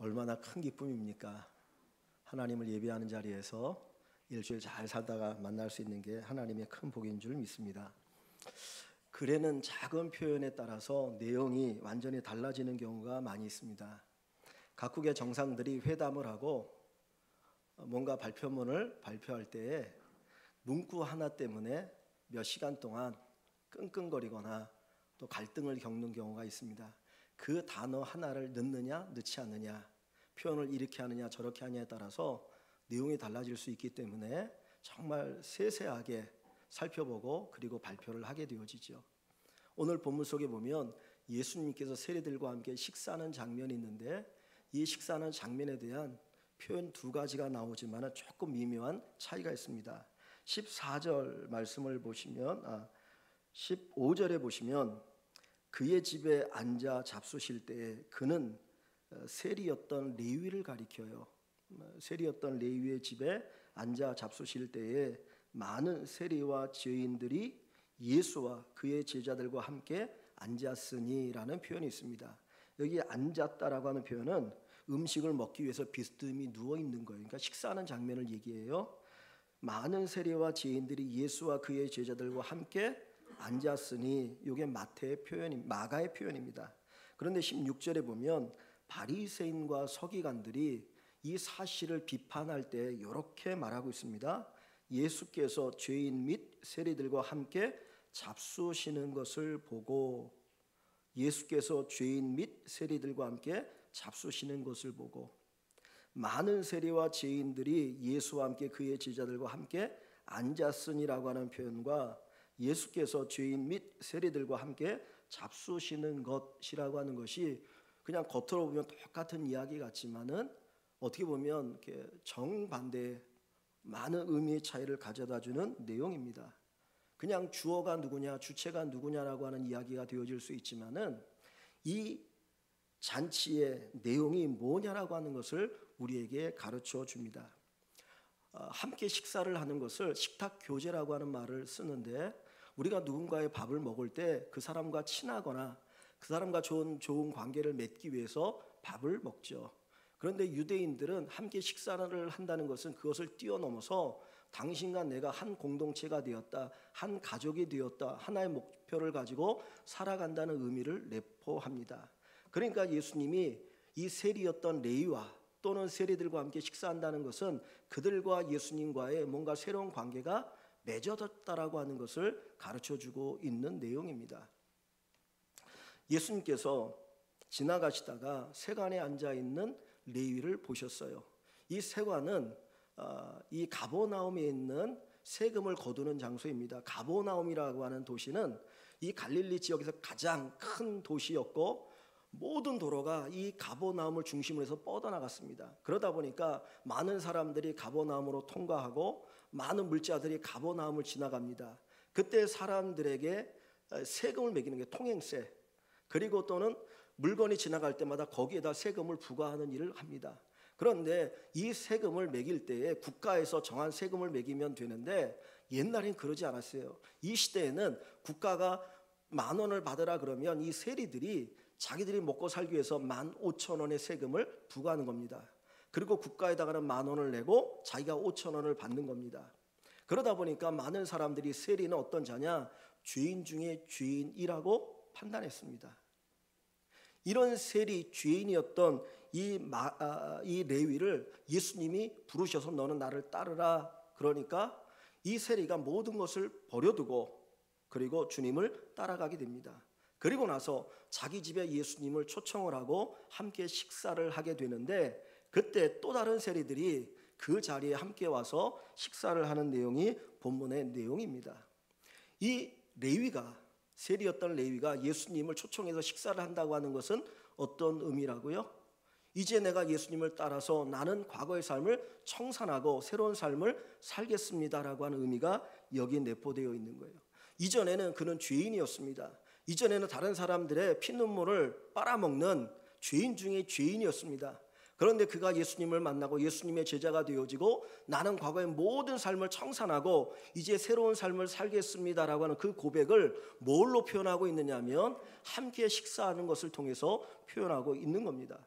얼마나 큰 기쁨입니까? 하나님을 예배하는 자리에서 일주일 잘 살다가 만날 수 있는 게 하나님의 큰 복인 줄 믿습니다. 글에는 작은 표현에 따라서 내용이 완전히 달라지는 경우가 많이 있습니다. 각국의 정상들이 회담을 하고 뭔가 발표문을 발표할 때에 문구 하나 때문에 몇 시간 동안 끙끙거리거나 또 갈등을 겪는 경우가 있습니다. 그 단어 하나를 넣느냐 넣지 않느냐, 표현을 이렇게 하느냐 저렇게 하느냐에 따라서 내용이 달라질 수 있기 때문에 정말 세세하게 살펴보고 그리고 발표를 하게 되어지죠. 오늘 본문 속에 보면 예수님께서 세리들과 함께 식사하는 장면이 있는데, 이 식사하는 장면에 대한 표현 두 가지가 나오지만 조금 미묘한 차이가 있습니다. 14절 말씀을 보시면 15절에 보시면 그의 집에 앉아 잡수실 때에 그는 세리였던 레위를 가리켜요. 세리였던 레위의 집에 앉아 잡수실 때에 많은 세리와 죄인들이 예수와 그의 제자들과 함께 앉았으니라는 표현이 있습니다. 여기 앉았다라고 하는 표현은 음식을 먹기 위해서 비스듬히 누워 있는 거예요. 그러니까 식사하는 장면을 얘기해요. 많은 세리와 죄인들이 예수와 그의 제자들과 함께 앉았으니, 이게 마가의 표현입니다. 그런데 16절에 보면 바리새인과 서기관들이 이 사실을 비판할 때 이렇게 말하고 있습니다. 예수께서 죄인 및 세리들과 함께 잡수시는 것을 보고, 예수께서 죄인 및 세리들과 함께 잡수시는 것을 보고, 많은 세리와 죄인들이 예수와 함께 그의 제자들과 함께 앉았으니라고 하는 표현과 예수께서 죄인 및 세리들과 함께 잡수시는 것이라고 하는 것이 그냥 겉으로 보면 똑같은 이야기 같지만은 어떻게 보면 이렇게 정반대의 많은 의미의 차이를 가져다주는 내용입니다. 그냥 주어가 누구냐, 주체가 누구냐라고 하는 이야기가 되어질 수 있지만은 이 잔치의 내용이 뭐냐라고 하는 것을 우리에게 가르쳐 줍니다. 함께 식사를 하는 것을 식탁 교제라고 하는 말을 쓰는데, 우리가 누군가의 밥을 먹을 때 그 사람과 친하거나 그 사람과 좋은 관계를 맺기 위해서 밥을 먹죠. 그런데 유대인들은 함께 식사를 한다는 것은 그것을 뛰어넘어서 당신과 내가 한 공동체가 되었다, 한 가족이 되었다, 하나의 목표를 가지고 살아간다는 의미를 내포합니다. 그러니까 예수님이 이 세리였던 레위와 또는 세리들과 함께 식사한다는 것은 그들과 예수님과의 뭔가 새로운 관계가 맺어졌다라고 하는 것을 가르쳐주고 있는 내용입니다. 예수님께서 지나가시다가 세관에 앉아있는 레위를 보셨어요. 이 세관은 이 가버나움에 있는 세금을 거두는 장소입니다. 가버나움이라고 하는 도시는 이 갈릴리 지역에서 가장 큰 도시였고, 모든 도로가 이 가버나움을 중심으로 해서 뻗어나갔습니다. 그러다 보니까 많은 사람들이 가버나움으로 통과하고 많은 물자들이 가버나움을 지나갑니다. 그때 사람들에게 세금을 매기는 게 통행세, 그리고 또는 물건이 지나갈 때마다 거기에다 세금을 부과하는 일을 합니다. 그런데 이 세금을 매길 때에 국가에서 정한 세금을 매기면 되는데, 옛날엔 그러지 않았어요. 이 시대에는 국가가 10,000원을 받으라 그러면 이 세리들이 자기들이 먹고 살기 위해서 15,000원의 세금을 부과하는 겁니다. 그리고 국가에다가는 10,000원을 내고 자기가 5,000원을 받는 겁니다. 그러다 보니까 많은 사람들이 세리는 어떤 자냐, 죄인 중에 죄인이라고 판단했습니다. 이런 세리 죄인이었던 이 레위를 예수님이 부르셔서 너는 나를 따르라. 그러니까 이 세리가 모든 것을 버려두고 그리고 주님을 따라가게 됩니다. 그리고 나서 자기 집에 예수님을 초청을 하고 함께 식사를 하게 되는데, 그때 또 다른 세리들이 그 자리에 함께 와서 식사를 하는 내용이 본문의 내용입니다. 이 레위가, 세리였던 레위가 예수님을 초청해서 식사를 한다고 하는 것은 어떤 의미라고요? 이제 내가 예수님을 따라서 나는 과거의 삶을 청산하고 새로운 삶을 살겠습니다라고 하는 의미가 여기에 내포되어 있는 거예요. 이전에는 그는 죄인이었습니다. 이전에는 다른 사람들의 피눈물을 빨아먹는 죄인 중에 죄인이었습니다. 그런데 그가 예수님을 만나고 예수님의 제자가 되어지고 나는 과거의 모든 삶을 청산하고 이제 새로운 삶을 살겠습니다라고 하는 그 고백을 뭘로 표현하고 있느냐 하면 함께 식사하는 것을 통해서 표현하고 있는 겁니다.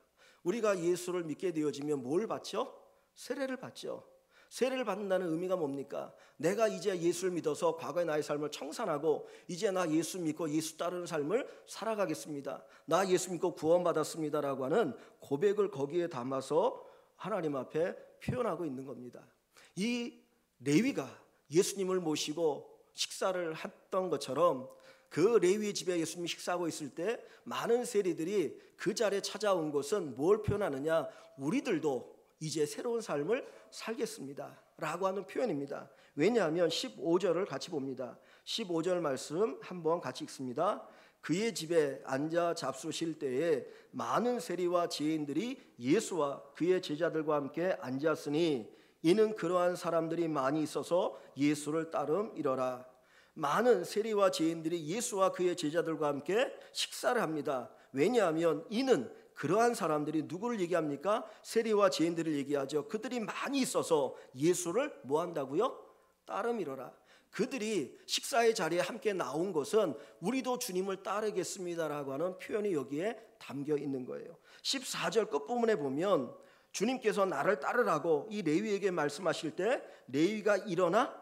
우리가 예수를 믿게 되어지면 뭘 받죠? 세례를 받죠. 세례를 받는다는 의미가 뭡니까? 내가 이제 예수를 믿어서 과거의 나의 삶을 청산하고 이제 나 예수 믿고 예수 따르는 삶을 살아가겠습니다. 나 예수 믿고 구원받았습니다라고 하는 고백을 거기에 담아서 하나님 앞에 표현하고 있는 겁니다. 이 레위가 예수님을 모시고 식사를 했던 것처럼 그 레위의 집에 예수님이 식사하고 있을 때 많은 세리들이 그 자리에 찾아온 것은 뭘 표현하느냐? 우리들도 이제 새로운 삶을 살겠습니다 라고 하는 표현입니다. 왜냐하면 15절을 같이 봅니다. 15절 말씀 한번 같이 읽습니다. 그의 집에 앉아 잡수실 때에 많은 세리와 지혜인들이 예수와 그의 제자들과 함께 앉았으니 이는 그러한 사람들이 많이 있어서 예수를 따름이러라. 많은 세리와 지혜인들이 예수와 그의 제자들과 함께 식사를 합니다. 왜냐하면 이는 그러한 사람들이 누구를 얘기합니까? 세리와 지혜인들을 얘기하죠. 그들이 많이 있어서 예수를 뭐 한다고요? 따름이러라. 그들이 식사의 자리에 함께 나온 것은 우리도 주님을 따르겠습니다라고 하는 표현이 여기에 담겨 있는 거예요. 14절 끝부분에 보면 주님께서 나를 따르라고 이 레위에게 말씀하실 때 레위가 일어나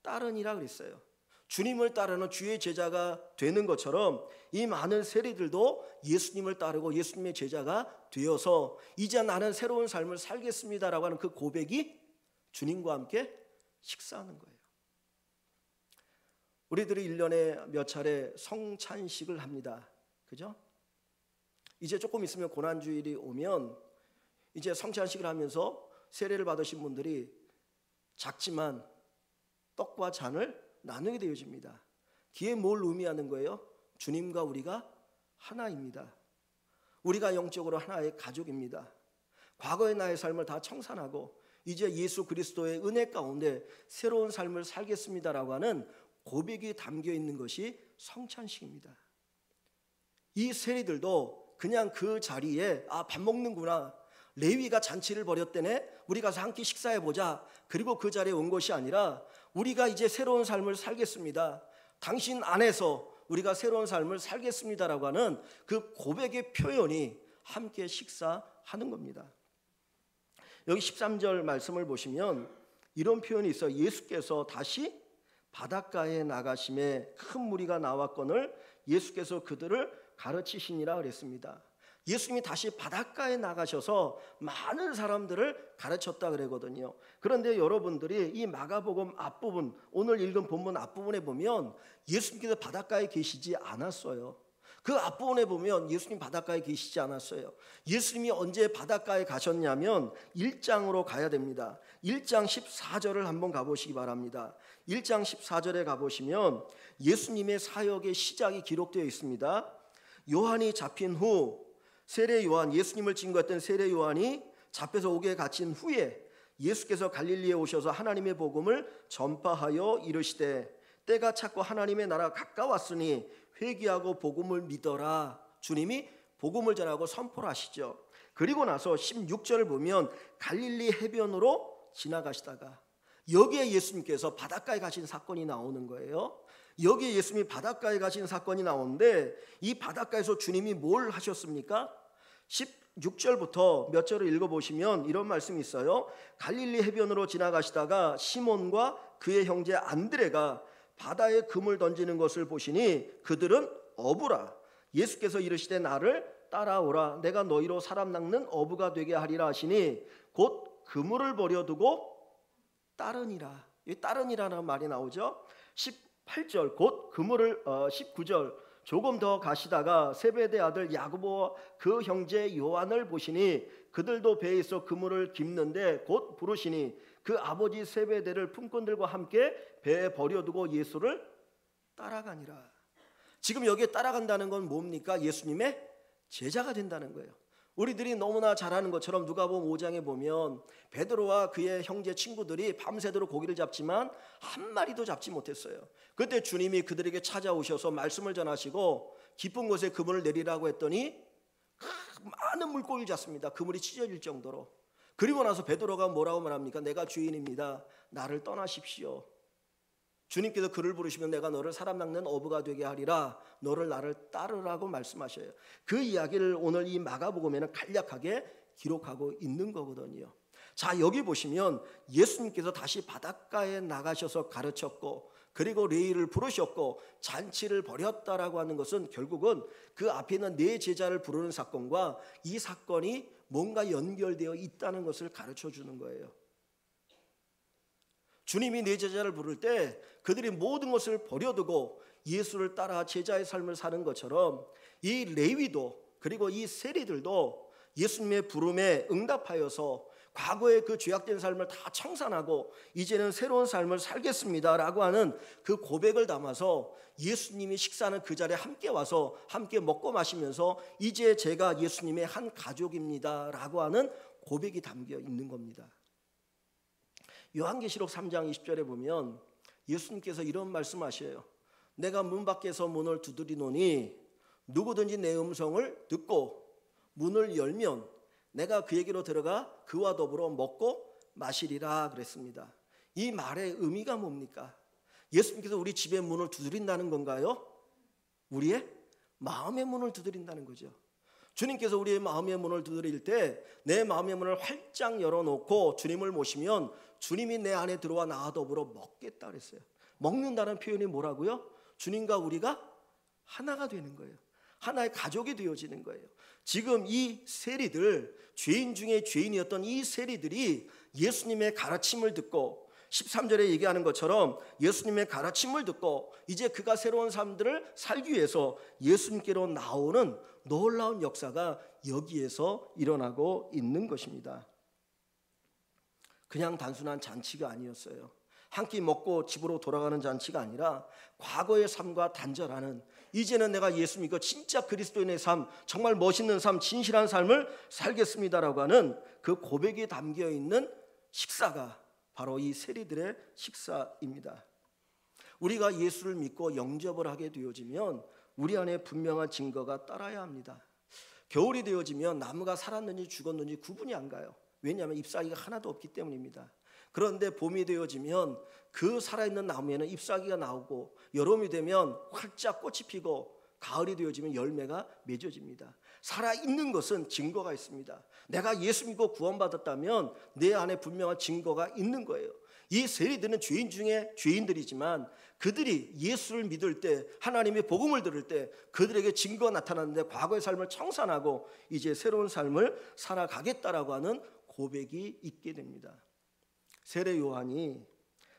따르니라 그랬어요. 주님을 따르는 주의 제자가 되는 것처럼 이 많은 세리들도 예수님을 따르고 예수님의 제자가 되어서 이제 나는 새로운 삶을 살겠습니다라고 하는 그 고백이 주님과 함께 식사하는 거예요. 우리들이 1년에 몇 차례 성찬식을 합니다. 그죠? 이제 조금 있으면 고난주일이 오면 이제 성찬식을 하면서 세례를 받으신 분들이 작지만 떡과 잔을 나누게 되어집니다. 그게 뭘 의미하는 거예요? 주님과 우리가 하나입니다. 우리가 영적으로 하나의 가족입니다. 과거의 나의 삶을 다 청산하고 이제 예수 그리스도의 은혜 가운데 새로운 삶을 살겠습니다라고 하는 고백이 담겨 있는 것이 성찬식입니다. 이 세리들도 그냥 그 자리에 밥 먹는구나, 레위가 잔치를 벌였대네, 우리 가서 한 끼 식사해보자, 그리고 그 자리에 온 것이 아니라 우리가 이제 새로운 삶을 살겠습니다, 당신 안에서 우리가 새로운 삶을 살겠습니다라고 하는 그 고백의 표현이 함께 식사하는 겁니다. 여기 13절 말씀을 보시면 이런 표현이 있어요. 예수께서 다시 바닷가에 나가심에 큰 무리가 나왔거늘 예수께서 그들을 가르치시니라 그랬습니다. 예수님이 다시 바닷가에 나가셔서 많은 사람들을 가르쳤다 그러거든요. 그런데 여러분들이 이 마가복음 앞부분, 오늘 읽은 본문 앞부분에 보면 예수님께서 바닷가에 계시지 않았어요. 그 앞부분에 보면 예수님 바닷가에 계시지 않았어요. 예수님이 언제 바닷가에 가셨냐면 1장으로 가야 됩니다. 1장 14절을 한번 가보시기 바랍니다. 1장 14절에 가보시면 예수님의 사역의 시작이 기록되어 있습니다. 요한이 잡힌 후 세례 요한, 예수님을 증거했던 세례 요한이 잡혀서 옥에 갇힌 후에 예수께서 갈릴리에 오셔서 하나님의 복음을 전파하여 이르시되 때가 찼고 하나님의 나라가 가까웠으니 회개하고 복음을 믿어라. 주님이 복음을 전하고 선포를 하시죠. 그리고 나서 16절을 보면 갈릴리 해변으로 지나가시다가 여기에 예수님께서 바닷가에 가신 사건이 나오는 거예요. 여기에 예수님이 바닷가에 가신 사건이 나오는데 이 바닷가에서 주님이 뭘 하셨습니까? 16절부터 몇 절을 읽어보시면 이런 말씀이 있어요. 갈릴리 해변으로 지나가시다가 시몬과 그의 형제 안드레가 바다에 금을 던지는 것을 보시니 그들은 어부라. 예수께서 이르시되 나를 따라오라. 내가 너희로 사람 낚는 어부가 되게 하리라 하시니 곧 그물을 버려두고 따르니라. 이 따르니라는 말이 나오죠. 18절 곧 그물을 19절 조금 더 가시다가 세베대 아들 야고보와 그 형제 요한을 보시니 그들도 배에 있어 그물을 깁는데 곧 부르시니 그 아버지 세베대를 품꾼들과 함께 배에 버려두고 예수를 따라가니라. 지금 여기에 따라간다는 건 뭡니까? 예수님의 제자가 된다는 거예요. 우리들이 너무나 잘 아는 것처럼 누가복음 5장에 보면 베드로와 그의 형제 친구들이 밤새도록 고기를 잡지만 한 마리도 잡지 못했어요. 그때 주님이 그들에게 찾아오셔서 말씀을 전하시고 깊은 곳에 그물을 내리라고 했더니 많은 물고기를 잡습니다. 그물이 찢어질 정도로. 그리고 나서 베드로가 뭐라고 말합니까? 내가 주인입니다. 나를 떠나십시오. 주님께서 그를 부르시면 내가 너를 사람 낚는 어부가 되게 하리라. 너를 나를 따르라고 말씀하셔요. 그 이야기를 오늘 이 마가복음에는 간략하게 기록하고 있는 거거든요. 자, 여기 보시면 예수님께서 다시 바닷가에 나가셔서 가르쳤고 그리고 레위를 부르셨고 잔치를 벌였다라고 하는 것은 결국은 그 앞에 있는 네 제자를 부르는 사건과 이 사건이 뭔가 연결되어 있다는 것을 가르쳐 주는 거예요. 주님이 네 제자를 부를 때 그들이 모든 것을 버려두고 예수를 따라 제자의 삶을 사는 것처럼 이 레위도 그리고 이 세리들도 예수님의 부름에 응답하여서 과거의 그 죄악된 삶을 다 청산하고 이제는 새로운 삶을 살겠습니다라고 하는 그 고백을 담아서 예수님이 식사하는 그 자리에 함께 와서 함께 먹고 마시면서 이제 제가 예수님의 한 가족입니다라고 하는 고백이 담겨 있는 겁니다. 요한계시록 3장 20절에 보면 예수님께서 이런 말씀하셔요. 내가 문 밖에서 문을 두드리노니 누구든지 내 음성을 듣고 문을 열면 내가 그에게로 들어가 그와 더불어 먹고 마시리라 그랬습니다. 이 말의 의미가 뭡니까? 예수님께서 우리 집의 문을 두드린다는 건가요? 우리의 마음의 문을 두드린다는 거죠. 주님께서 우리의 마음의 문을 두드릴 때 내 마음의 문을 활짝 열어놓고 주님을 모시면 주님이 내 안에 들어와 나와 더불어 먹겠다 그랬어요. 먹는다는 표현이 뭐라고요? 주님과 우리가 하나가 되는 거예요. 하나의 가족이 되어지는 거예요. 지금 이 세리들, 죄인 중에 죄인이었던 이 세리들이 예수님의 가르침을 듣고 13절에 얘기하는 것처럼 예수님의 가르침을 듣고 이제 그가 새로운 삶들을 살기 위해서 예수님께로 나오는 놀라운 역사가 여기에서 일어나고 있는 것입니다. 그냥 단순한 잔치가 아니었어요. 한 끼 먹고 집으로 돌아가는 잔치가 아니라 과거의 삶과 단절하는, 이제는 내가 예수 믿고 진짜 그리스도인의 삶, 정말 멋있는 삶, 진실한 삶을 살겠습니다라고 하는 그 고백이 담겨 있는 식사가 바로 이 세리들의 식사입니다. 우리가 예수를 믿고 영접을 하게 되어지면 우리 안에 분명한 증거가 따라야 합니다. 겨울이 되어지면 나무가 살았는지 죽었는지 구분이 안 가요. 왜냐하면 잎사귀가 하나도 없기 때문입니다. 그런데 봄이 되어지면 그 살아있는 나무에는 잎사귀가 나오고 여름이 되면 활짝 꽃이 피고 가을이 되어지면 열매가 맺어집니다. 살아있는 것은 증거가 있습니다. 내가 예수 믿고 구원받았다면 내 안에 분명한 증거가 있는 거예요. 이 세리들은 죄인 중에 죄인들이지만 그들이 예수를 믿을 때, 하나님의 복음을 들을 때 그들에게 증거가 나타났는데 과거의 삶을 청산하고 이제 새로운 삶을 살아가겠다라고 하는 고백이 있게 됩니다. 세례 요한이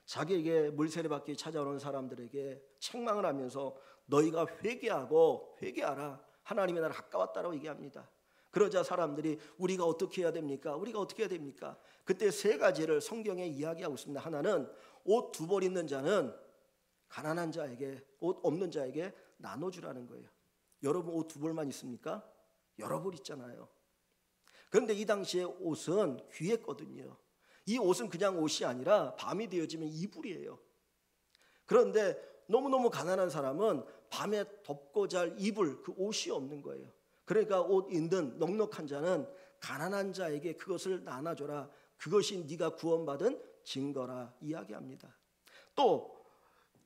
자기에게 물세례받기 찾아오는 사람들에게 책망을 하면서 너희가 회개하라, 하나님의 나라 가까웠다라고 얘기합니다. 그러자 사람들이 우리가 어떻게 해야 됩니까? 우리가 어떻게 해야 됩니까? 그때 세 가지를 성경에 이야기하고 있습니다. 하나는 옷 두 벌 있는 자는 가난한 자에게, 옷 없는 자에게 나눠주라는 거예요. 여러분 옷 두 벌만 있습니까? 여러 벌 있잖아요. 그런데 이 당시에 옷은 귀했거든요. 이 옷은 그냥 옷이 아니라 밤이 되어지면 이불이에요. 그런데 너무너무 가난한 사람은 밤에 덮고 잘 이불, 그 옷이 없는 거예요. 그러니까 옷 있는 넉넉한 자는 가난한 자에게 그것을 나눠줘라. 그것이 네가 구원받은 증거라 이야기합니다. 또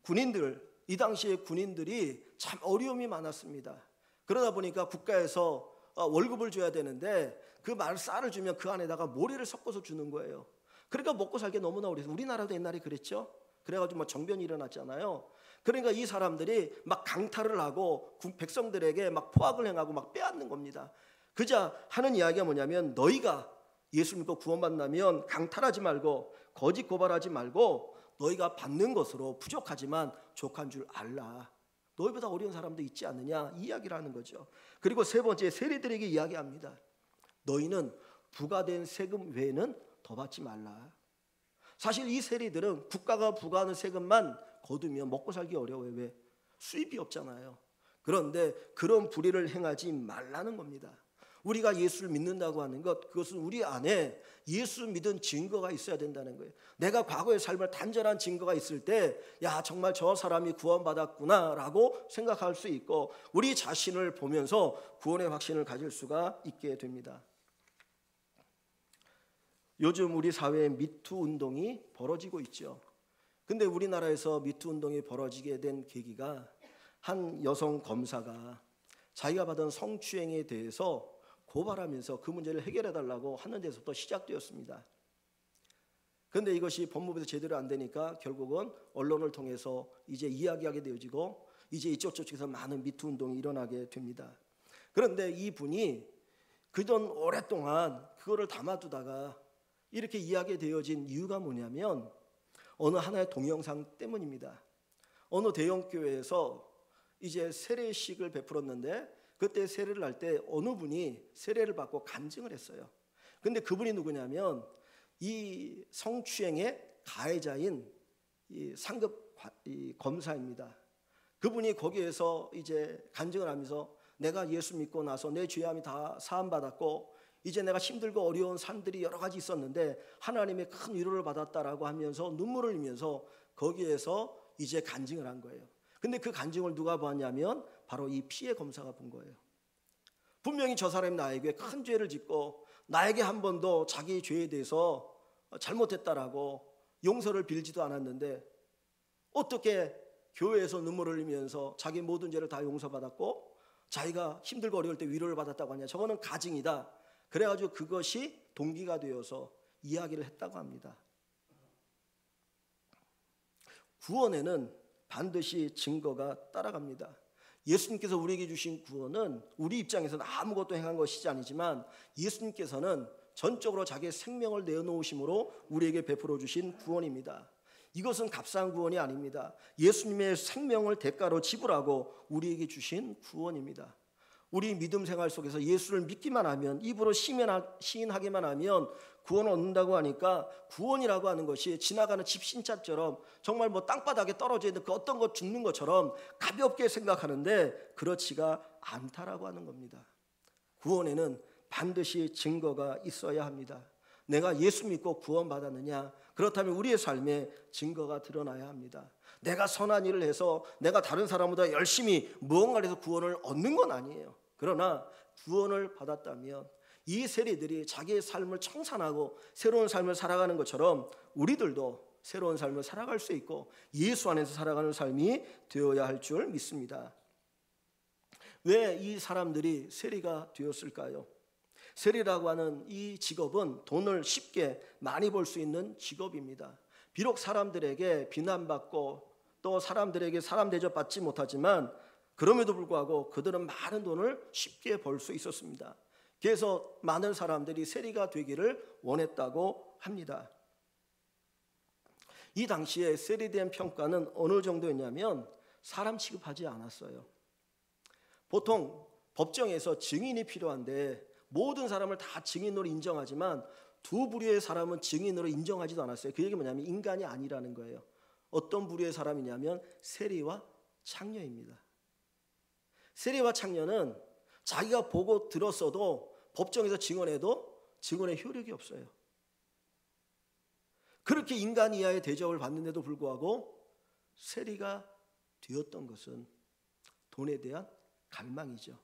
군인들, 이 당시에 군인들이 참 어려움이 많았습니다. 그러다 보니까 국가에서 월급을 줘야 되는데 그 쌀을 주면 그 안에다가 모래를 섞어서 주는 거예요. 그러니까 먹고 살기 너무나 어려워서, 우리나라도 옛날에 그랬죠. 그래가지고 정변이 일어났잖아요. 그러니까 이 사람들이 막 강탈을 하고 백성들에게 막 포악을 행하고 막 빼앗는 겁니다. 그자 하는 이야기가 뭐냐면 너희가 예수 믿고 구원받는다면 강탈하지 말고 거짓 고발하지 말고 너희가 받는 것으로 부족하지만 족한 줄 알라. 너희보다 어려운 사람도 있지 않느냐, 이 이야기를 하는 거죠. 그리고 세 번째, 세리들에게 이야기합니다. 너희는 부과된 세금 외에는 더 받지 말라. 사실 이 세리들은 국가가 부과하는 세금만 거두면 먹고 살기 어려워요. 왜? 수입이 없잖아요. 그런데 그런 불의를 행하지 말라는 겁니다. 우리가 예수를 믿는다고 하는 것, 그것은 우리 안에 예수 믿은 증거가 있어야 된다는 거예요. 내가 과거의 삶을 단절한 증거가 있을 때, 야 정말 저 사람이 구원받았구나 라고 생각할 수 있고 우리 자신을 보면서 구원의 확신을 가질 수가 있게 됩니다. 요즘 우리 사회에 미투 운동이 벌어지고 있죠. 근데 우리나라에서 미투 운동이 벌어지게 된 계기가 한 여성 검사가 자기가 받은 성추행에 대해서 고발하면서 그 문제를 해결해 달라고 하는 데서부터 시작되었습니다. 그런데 이것이 법무부에서 제대로 안 되니까 결국은 언론을 통해서 이제 이야기하게 되어지고 이제 이쪽 저쪽에서 많은 미투 운동이 일어나게 됩니다. 그런데 이분이 그전 오랫동안 그거를 담아두다가 이렇게 이야기되어진 이유가 뭐냐면 어느 하나의 동영상 때문입니다. 어느 대형 교회에서 이제 세례식을 베풀었는데 그때 세례를 할 때 어느 분이 세례를 받고 간증을 했어요. 근데 그분이 누구냐면 이 성추행의 가해자인 이 상급 검사입니다. 그분이 거기에서 이제 간증을 하면서 내가 예수 믿고 나서 내 죄함이 다 사함 받았고 이제 내가 힘들고 어려운 삶들이 여러 가지 있었는데 하나님의 큰 위로를 받았다라고 하면서 눈물을 흘리면서 거기에서 이제 간증을 한 거예요. 근데 그 간증을 누가 보았냐면 바로 이 피해 검사가 본 거예요. 분명히 저 사람이 나에게 큰 죄를 짓고 나에게 한 번도 자기 죄에 대해서 잘못했다라고 용서를 빌지도 않았는데 어떻게 교회에서 눈물을 흘리면서 자기 모든 죄를 다 용서받았고 자기가 힘들고 어려울 때 위로를 받았다고 하냐. 저거는 가증이다. 그래가지고 그것이 동기가 되어서 이야기를 했다고 합니다. 구원에는 반드시 증거가 따라갑니다. 예수님께서 우리에게 주신 구원은 우리 입장에서는 아무것도 행한 것이지 아니지만 예수님께서는 전적으로 자기의 생명을 내어놓으심으로 우리에게 베풀어 주신 구원입니다. 이것은 값싼 구원이 아닙니다. 예수님의 생명을 대가로 지불하고 우리에게 주신 구원입니다. 우리 믿음 생활 속에서 예수를 믿기만 하면 입으로 시인하기만 하면 구원을 얻는다고 하니까 구원이라고 하는 것이 지나가는 집신자처럼 정말 뭐 땅바닥에 떨어져 있는 그 어떤 것 죽는 것처럼 가볍게 생각하는데 그렇지가 않다라고 하는 겁니다. 구원에는 반드시 증거가 있어야 합니다. 내가 예수 믿고 구원받았느냐? 그렇다면 우리의 삶에 증거가 드러나야 합니다. 내가 선한 일을 해서 내가 다른 사람보다 열심히 무언가를 해서 구원을 얻는 건 아니에요. 그러나 구원을 받았다면 이 세리들이 자기의 삶을 청산하고 새로운 삶을 살아가는 것처럼 우리들도 새로운 삶을 살아갈 수 있고 예수 안에서 살아가는 삶이 되어야 할 줄 믿습니다. 왜 이 사람들이 세리가 되었을까요? 세리라고 하는 이 직업은 돈을 쉽게 많이 벌 수 있는 직업입니다. 비록 사람들에게 비난받고 또 사람들에게 사람 대접받지 못하지만 그럼에도 불구하고 그들은 많은 돈을 쉽게 벌 수 있었습니다. 그래서 많은 사람들이 세리가 되기를 원했다고 합니다. 이 당시에 세리에 대한 평가는 어느 정도였냐면 사람 취급하지 않았어요. 보통 법정에서 증인이 필요한데 모든 사람을 다 증인으로 인정하지만 두 부류의 사람은 증인으로 인정하지도 않았어요. 그 얘기 뭐냐면 인간이 아니라는 거예요. 어떤 부류의 사람이냐면 세리와 창녀입니다. 세리와 창녀는 자기가 보고 들었어도 법정에서 증언해도 증언의 효력이 없어요. 그렇게 인간 이하의 대접을 받는데도 불구하고 세리가 되었던 것은 돈에 대한 갈망이죠.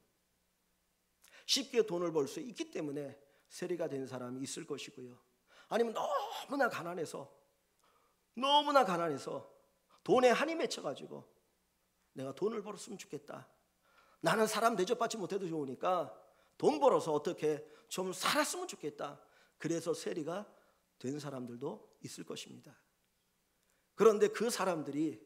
쉽게 돈을 벌 수 있기 때문에 세리가 된 사람이 있을 것이고요. 아니면 너무나 가난해서 돈에 한이 맺혀가지고 내가 돈을 벌었으면 좋겠다. 나는 사람 대접받지 못해도 좋으니까 돈 벌어서 어떻게 좀 살았으면 좋겠다. 그래서 세리가 된 사람들도 있을 것입니다. 그런데 그 사람들이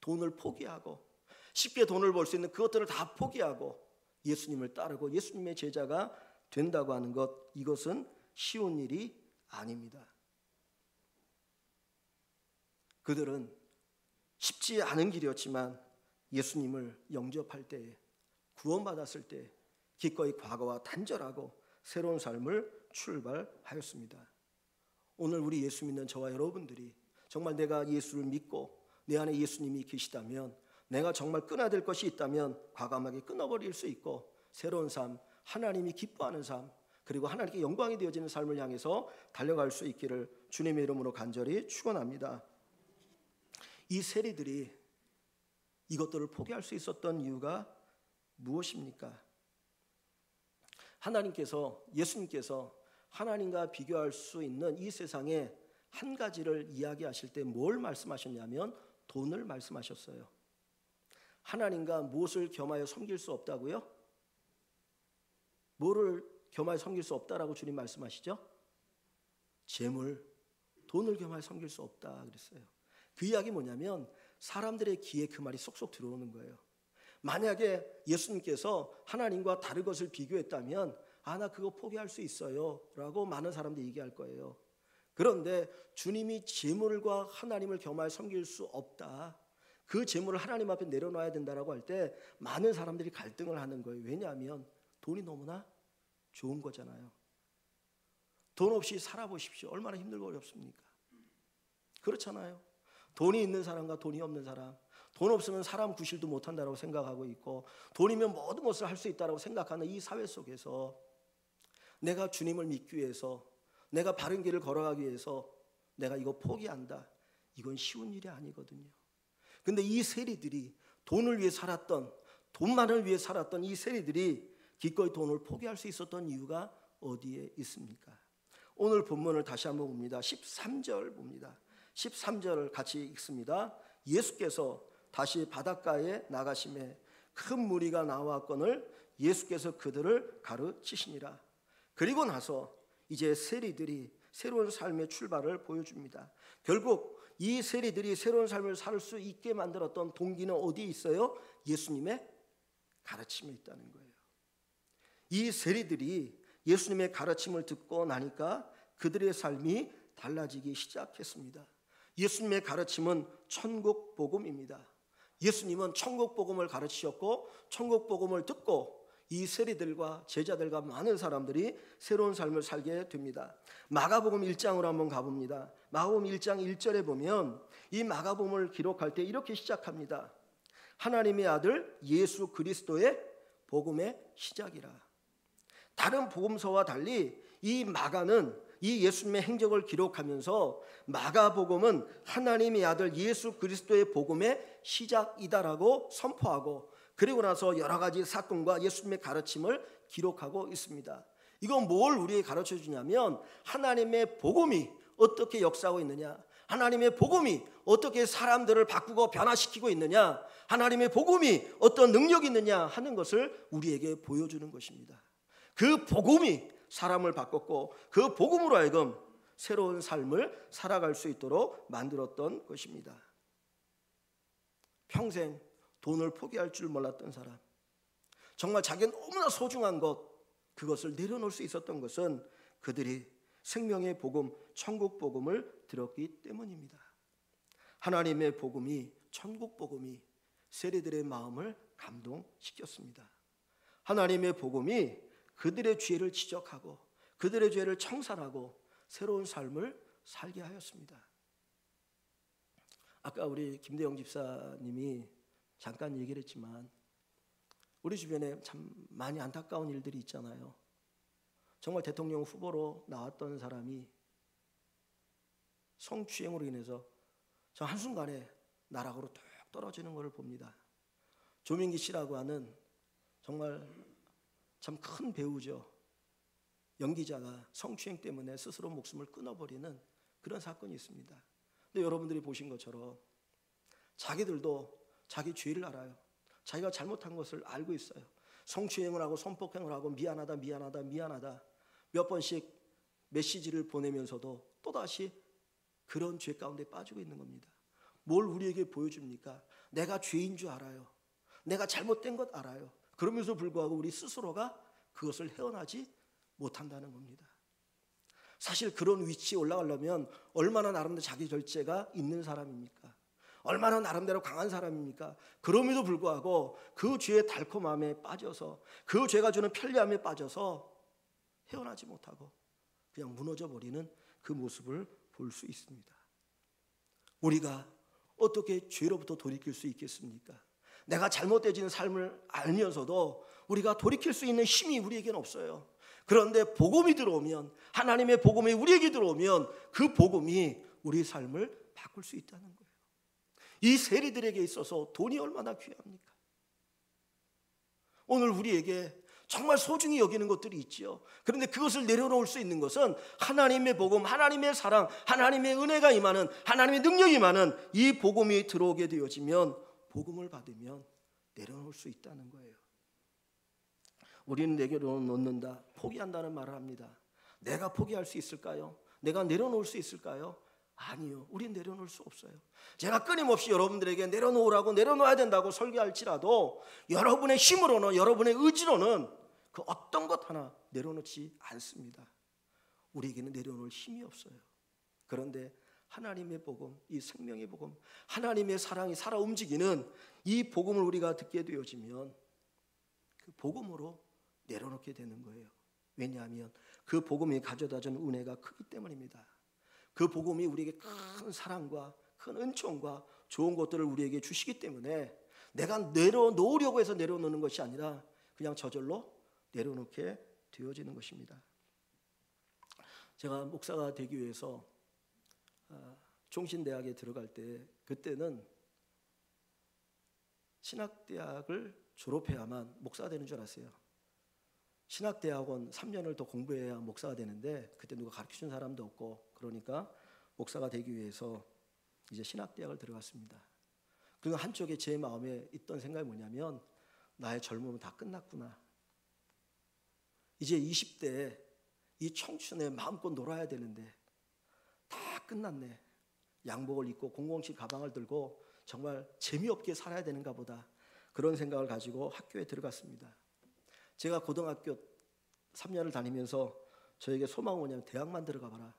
돈을 포기하고 쉽게 돈을 벌 수 있는 그것들을 다 포기하고 예수님을 따르고 예수님의 제자가 된다고 하는 것, 이것은 쉬운 일이 아닙니다. 그들은 쉽지 않은 길이었지만 예수님을 영접할 때에 구원받았을 때 기꺼이 과거와 단절하고 새로운 삶을 출발하였습니다. 오늘 우리 예수 믿는 저와 여러분들이 정말 내가 예수를 믿고 내 안에 예수님이 계시다면 내가 정말 끊어야 될 것이 있다면 과감하게 끊어버릴 수 있고 새로운 삶, 하나님이 기뻐하는 삶, 그리고 하나님께 영광이 되어지는 삶을 향해서 달려갈 수 있기를 주님의 이름으로 간절히 축원합니다. 이 세리들이 이것들을 포기할 수 있었던 이유가 무엇입니까? 예수님께서 하나님과 비교할 수 있는 이 세상에 한 가지를 이야기하실 때 뭘 말씀하셨냐면 돈을 말씀하셨어요. 하나님과 무엇을 겸하여 섬길 수 없다고요? 뭐를 겸하여 섬길 수 없다라고 주님 말씀하시죠? 재물, 돈을 겸하여 섬길 수 없다 그랬어요. 그 이야기 뭐냐면 사람들의 귀에 그 말이 쏙쏙 들어오는 거예요. 만약에 예수님께서 하나님과 다른 것을 비교했다면 나 그거 포기할 수 있어요 라고 많은 사람들이 얘기할 거예요. 그런데 주님이 재물과 하나님을 겸하여 섬길 수 없다, 그 재물을 하나님 앞에 내려놔야 된다라고 할 때 많은 사람들이 갈등을 하는 거예요. 왜냐하면 돈이 너무나 좋은 거잖아요. 돈 없이 살아보십시오. 얼마나 힘들고 어렵습니까? 그렇잖아요. 돈이 있는 사람과 돈이 없는 사람, 돈 없으면 사람 구실도 못한다고 생각하고 있고 돈이면 모든 것을 할 수 있다고 생각하는 이 사회 속에서 내가 주님을 믿기 위해서, 내가 바른 길을 걸어가기 위해서 내가 이거 포기한다, 이건 쉬운 일이 아니거든요. 근데 이 세리들이 돈을 위해 살았던, 돈만을 위해 살았던 이 세리들이 기꺼이 돈을 포기할 수 있었던 이유가 어디에 있습니까? 오늘 본문을 다시 한번 봅니다. 13절 봅니다. 13절을 같이 읽습니다. 예수께서 다시 바닷가에 나가심에 큰 무리가 나왔거늘 예수께서 그들을 가르치시니라. 그리고 나서 이제 세리들이 새로운 삶의 출발을 보여줍니다. 결국 이 세리들이 새로운 삶을 살 수 있게 만들었던 동기는 어디에 있어요? 예수님의 가르침에 있다는 거예요. 이 세리들이 예수님의 가르침을 듣고 나니까 그들의 삶이 달라지기 시작했습니다. 예수님의 가르침은 천국 복음입니다. 예수님은 천국 복음을 가르치셨고 천국 복음을 듣고 이 세리들과 제자들과 많은 사람들이 새로운 삶을 살게 됩니다. 마가복음 1장으로 한번 가봅니다. 마가복음 1장 1절에 보면 이 마가복음을 기록할 때 이렇게 시작합니다. 하나님의 아들 예수 그리스도의 복음의 시작이라. 다른 복음서와 달리 이 마가는 이 예수님의 행적을 기록하면서 마가복음은 하나님의 아들 예수 그리스도의 복음의 시작이다라고 선포하고, 그리고 나서 여러 가지 사건과 예수님의 가르침을 기록하고 있습니다. 이건 뭘 우리에게 가르쳐 주냐면 하나님의 복음이 어떻게 역사하고 있느냐, 하나님의 복음이 어떻게 사람들을 바꾸고 변화시키고 있느냐, 하나님의 복음이 어떤 능력이 있느냐 하는 것을 우리에게 보여주는 것입니다. 그 복음이 사람을 바꿨고 그 복음으로 하여금 새로운 삶을 살아갈 수 있도록 만들었던 것입니다. 평생 돈을 포기할 줄 몰랐던 사람, 정말 자기는 너무나 소중한 것, 그것을 내려놓을 수 있었던 것은 그들이 생명의 복음, 천국 복음을 들었기 때문입니다. 하나님의 복음이, 천국 복음이 세리들의 마음을 감동시켰습니다. 하나님의 복음이 그들의 죄를 지적하고 그들의 죄를 청산하고 새로운 삶을 살게 하였습니다. 아까 우리 김대영 집사님이 잠깐 얘기를 했지만 우리 주변에 참 많이 안타까운 일들이 있잖아요. 정말 대통령 후보로 나왔던 사람이 성추행으로 인해서 저 한순간에 나락으로 뚝 떨어지는 것을 봅니다. 조민기 씨라고 하는 정말 참 큰 배우죠. 연기자가 성추행 때문에 스스로 목숨을 끊어버리는 그런 사건이 있습니다. 근데 여러분들이 보신 것처럼 자기들도 자기 죄를 알아요. 자기가 잘못한 것을 알고 있어요. 성추행을 하고 성폭행을 하고 미안하다 미안하다 미안하다 몇 번씩 메시지를 보내면서도 또다시 그런 죄 가운데 빠지고 있는 겁니다. 뭘 우리에게 보여줍니까? 내가 죄인 줄 알아요. 내가 잘못된 것 알아요. 그러면서 불구하고 우리 스스로가 그것을 헤어나지 못한다는 겁니다. 사실 그런 위치에 올라가려면 얼마나 나름대로 자기 절제가 있는 사람입니까? 얼마나 나름대로 강한 사람입니까? 그럼에도 불구하고 그 죄의 달콤함에 빠져서, 그 죄가 주는 편리함에 빠져서 헤어나지 못하고 그냥 무너져 버리는 그 모습을 볼 수 있습니다. 우리가 어떻게 죄로부터 돌이킬 수 있겠습니까? 내가 잘못되어지는 삶을 알면서도 우리가 돌이킬 수 있는 힘이 우리에게는 없어요. 그런데 복음이 들어오면, 하나님의 복음이 우리에게 들어오면 그 복음이 우리 삶을 바꿀 수 있다는 거예요. 이 세리들에게 있어서 돈이 얼마나 귀합니까? 오늘 우리에게 정말 소중히 여기는 것들이 있지요. 그런데 그것을 내려놓을 수 있는 것은 하나님의 복음, 하나님의 사랑, 하나님의 은혜가 임하는, 하나님의 능력이 임하는 이 복음이 들어오게 되어지면, 복음을 받으면 내려놓을 수 있다는 거예요. 우리는 내려놓는다, 포기한다는 말을 합니다. 내가 포기할 수 있을까요? 내가 내려놓을 수 있을까요? 아니요, 우린 내려놓을 수 없어요. 제가 끊임없이 여러분들에게 내려놓으라고, 내려놓아야 된다고 설교할지라도 여러분의 힘으로는, 여러분의 의지로는 그 어떤 것 하나 내려놓지 않습니다. 우리에게는 내려놓을 힘이 없어요. 그런데 하나님의 복음, 이 생명의 복음, 하나님의 사랑이 살아 움직이는 이 복음을 우리가 듣게 되어지면 그 복음으로 내려놓게 되는 거예요. 왜냐하면 그 복음이 가져다주는 은혜가 크기 때문입니다. 그 복음이 우리에게 큰 사랑과 큰 은총과 좋은 것들을 우리에게 주시기 때문에 내가 내려놓으려고 해서 내려놓는 것이 아니라 그냥 저절로 내려놓게 되어지는 것입니다. 제가 목사가 되기 위해서 종신대학에 들어갈 때, 그때는 신학대학을 졸업해야만 목사가 되는 줄 알았어요. 신학대학원 3년을 더 공부해야 목사가 되는데 그때 누가 가르쳐준 사람도 없고, 그러니까 목사가 되기 위해서 이제 신학대학을 들어갔습니다. 그리고 한쪽에 제 마음에 있던 생각이 뭐냐면, 나의 젊음은 다 끝났구나. 이제 20대에 이 청춘에 마음껏 놀아야 되는데 다 끝났네. 양복을 입고 007 가방을 들고 정말 재미없게 살아야 되는가 보다, 그런 생각을 가지고 학교에 들어갔습니다. 제가 고등학교 3년을 다니면서 저에게 소망은 뭐냐면, 대학만 들어가 봐라,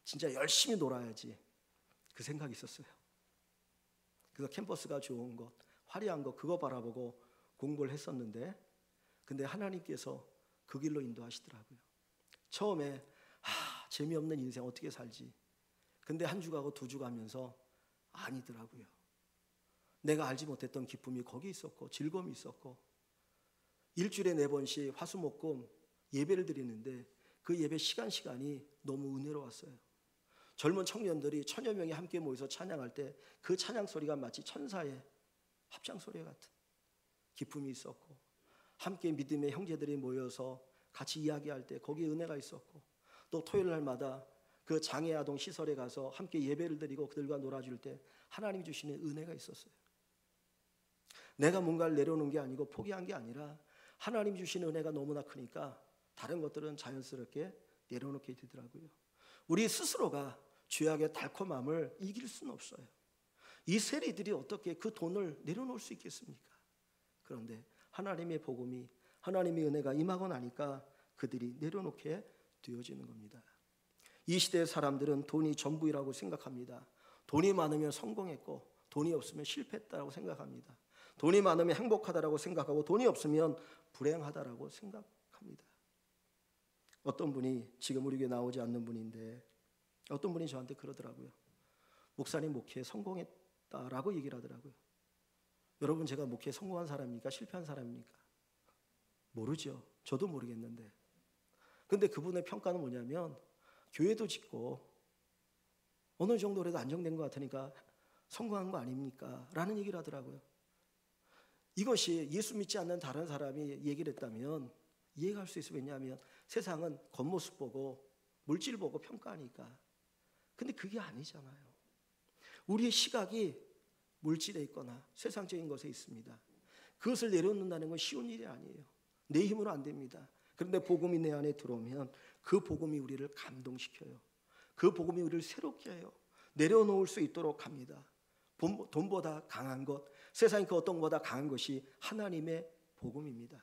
진짜 열심히 놀아야지, 그 생각이 있었어요. 그래서 캠퍼스가 좋은 것, 화려한 것, 그거 바라보고 공부를 했었는데, 근데 하나님께서 그 길로 인도하시더라고요. 처음에 재미없는 인생 어떻게 살지, 근데 한 주 가고 두 주 가면서 아니더라고요. 내가 알지 못했던 기쁨이 거기 있었고, 즐거움이 있었고, 일주일에 4번씩 화수목금 예배를 드리는데 그 예배 시간이 너무 은혜로웠어요. 젊은 청년들이 1000여 명이 함께 모여서 찬양할 때 그 찬양 소리가 마치 천사의 합창 소리 같은 기쁨이 있었고, 함께 믿음의 형제들이 모여서 같이 이야기할 때 거기에 은혜가 있었고, 또 토요일 날마다 그 장애 아동 시설에 가서 함께 예배를 드리고 그들과 놀아줄 때 하나님이 주시는 은혜가 있었어요. 내가 뭔가를 내려놓은 게 아니고 포기한 게 아니라 하나님이 주시는 은혜가 너무나 크니까 다른 것들은 자연스럽게 내려놓게 되더라고요. 우리 스스로가 죄악의 달콤함을 이길 수는 없어요. 이 세리들이 어떻게 그 돈을 내려놓을 수 있겠습니까? 그런데 하나님의 복음이, 하나님의 은혜가 임하고 나니까 그들이 내려놓게 되어지는 겁니다. 이 시대의 사람들은 돈이 전부이라고 생각합니다. 돈이 많으면 성공했고 돈이 없으면 실패했다고 생각합니다. 돈이 많으면 행복하다라고 생각하고 돈이 없으면 불행하다라고 생각합니다. 어떤 분이, 지금 우리 교회 나오지 않는 분인데 어떤 분이 저한테 그러더라고요. 목사님 목회에 성공했다라고 얘기를 하더라고요. 여러분, 제가 목회에 성공한 사람입니까? 실패한 사람입니까? 모르죠. 저도 모르겠는데, 근데 그분의 평가는 뭐냐면, 교회도 짓고 어느 정도라도 안정된 것 같으니까 성공한 거 아닙니까? 라는 얘기를 하더라고요. 이것이 예수 믿지 않는 다른 사람이 얘기를 했다면 이해할 수 있어요. 왜냐하면 세상은 겉모습 보고 물질 보고 평가하니까. 근데 그게 아니잖아요. 우리의 시각이 물질에 있거나 세상적인 것에 있습니다. 그것을 내려놓는다는 건 쉬운 일이 아니에요. 내 힘으로 안 됩니다. 그런데 복음이 내 안에 들어오면 그 복음이 우리를 감동시켜요. 그 복음이 우리를 새롭게 해요. 내려놓을 수 있도록 합니다. 돈보다 강한 것, 세상의 그 어떤 것보다 강한 것이 하나님의 복음입니다.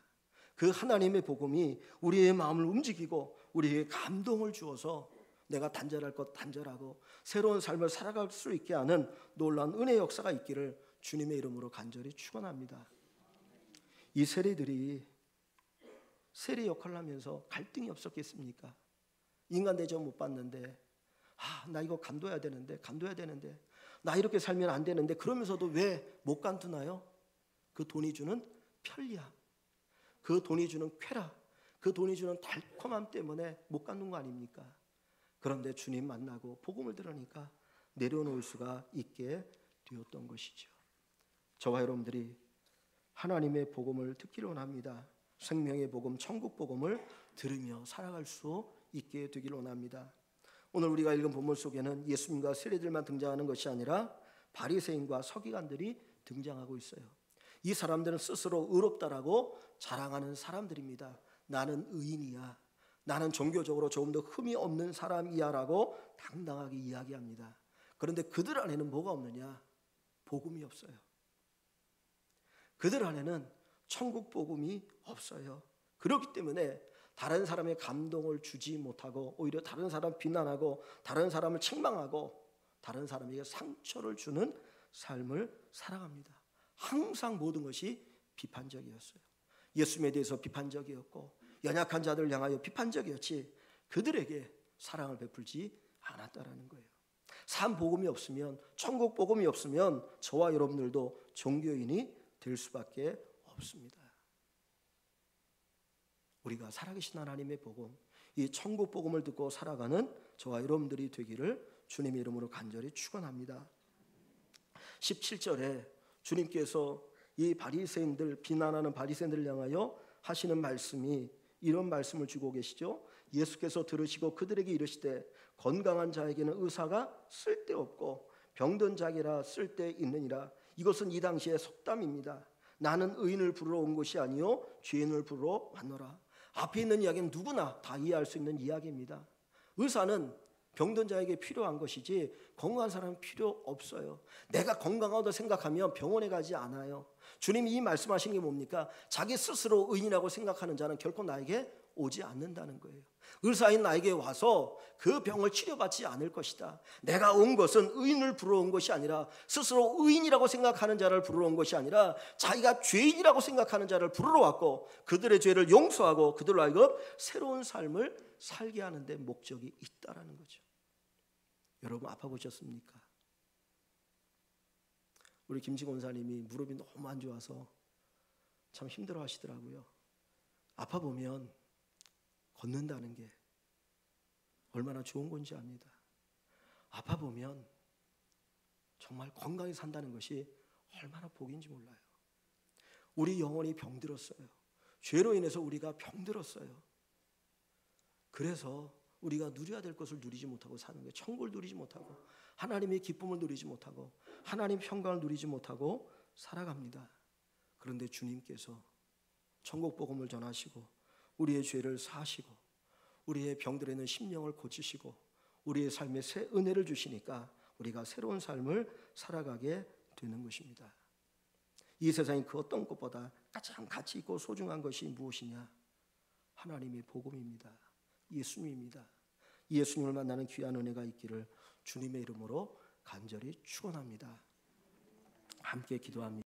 그 하나님의 복음이 우리의 마음을 움직이고 우리에게 감동을 주어서 내가 단절할 것 단절하고 새로운 삶을 살아갈 수 있게 하는 놀라운 은혜의 역사가 있기를 주님의 이름으로 간절히 축원합니다. 이 세리들이 세리 역할을 하면서 갈등이 없었겠습니까? 인간 대접 못 받는데, 나 이거 간도해야 되는데, 나 이렇게 살면 안 되는데, 그러면서도 왜 못 간두나요? 그 돈이 주는 편리함, 그 돈이 주는 쾌락, 그 돈이 주는 달콤함 때문에 못 간둔 거 아닙니까? 그런데 주님 만나고 복음을 들으니까 내려놓을 수가 있게 되었던 것이죠. 저와 여러분들이 하나님의 복음을 듣기를 원합니다. 생명의 복음, 천국 복음을 들으며 살아갈 수 있게 되기를 원합니다. 오늘 우리가 읽은 본문 속에는 예수님과 세리들만 등장하는 것이 아니라 바리새인과 서기관들이 등장하고 있어요. 이 사람들은 스스로 의롭다라고 자랑하는 사람들입니다. 나는 의인이야, 나는 종교적으로 조금 더 흠이 없는 사람이야 라고 당당하게 이야기합니다. 그런데 그들 안에는 뭐가 없느냐? 복음이 없어요. 그들 안에는 천국 복음이 없어요. 그렇기 때문에 다른 사람의 감동을 주지 못하고 오히려 다른 사람 비난하고 다른 사람을 책망하고 다른 사람에게 상처를 주는 삶을 살아갑니다. 항상 모든 것이 비판적이었어요. 예수님에 대해서 비판적이었고 연약한 자들을 향하여 비판적이었지 그들에게 사랑을 베풀지 않았다라는 거예요. 산 복음이 없으면, 천국 복음이 없으면 저와 여러분들도 종교인이 될 수밖에 없습니다. 우리가 살아계신 하나님의 복음, 이 천국 복음을 듣고 살아가는 저와 여러분들이 되기를 주님의 이름으로 간절히 축원합니다. 17절에 주님께서 이 바리새인들, 비난하는 바리새인들을 향하여 하시는 말씀이 이런 말씀을 주고 계시죠. 예수께서 들으시고 그들에게 이르시되 건강한 자에게는 의사가 쓸데없고 병든 자에게라 쓸데있느니라. 이것은 이 당시의 속담입니다. 나는 의인을 부르러 온 것이 아니요 죄인을 부르러 왔노라. 앞에 있는 이야기는 누구나 다 이해할 수 있는 이야기입니다. 의사는 병든 자에게 필요한 것이지 건강한 사람은 필요 없어요. 내가 건강하다고 생각하면 병원에 가지 않아요. 주님이 이 말씀하신 게 뭡니까? 자기 스스로 의인이라고 생각하는 자는 결코 나에게 오지 않는다는 거예요. 의사인 나에게 와서 그 병을 치료받지 않을 것이다. 내가 온 것은 의인을 부르러 온 것이 아니라 스스로 의인이라고 생각하는 자를 부르러 온 것이 아니라 자기가 죄인이라고 생각하는 자를 부르러 왔고 그들의 죄를 용서하고 그들로 하여금 새로운 삶을 살게 하는 데 목적이 있다라는 거죠. 여러분 아파 보셨습니까? 우리 김지 권사님이 무릎이 너무 안 좋아서 참 힘들어 하시더라고요. 아파 보면 걷는다는 게 얼마나 좋은 건지 압니다. 아파 보면 정말 건강히 산다는 것이 얼마나 복인지 몰라요. 우리 영혼이 병들었어요. 죄로 인해서 우리가 병들었어요. 그래서 우리가 누려야 될 것을 누리지 못하고 사는 거예요. 천국을 누리지 못하고 하나님의 기쁨을 누리지 못하고 하나님의 평강을 누리지 못하고 살아갑니다. 그런데 주님께서 천국 복음을 전하시고 우리의 죄를 사하시고 우리의 병들어 있는 심령을 고치시고 우리의 삶에 새 은혜를 주시니까 우리가 새로운 삶을 살아가게 되는 것입니다. 이 세상에 그 어떤 것보다 가장 가치 있고 소중한 것이 무엇이냐? 하나님의 복음입니다. 예수님입니다. 예수님을 만나는 귀한 은혜가 있기를 주님의 이름으로 간절히 축원합니다. 함께 기도합니다.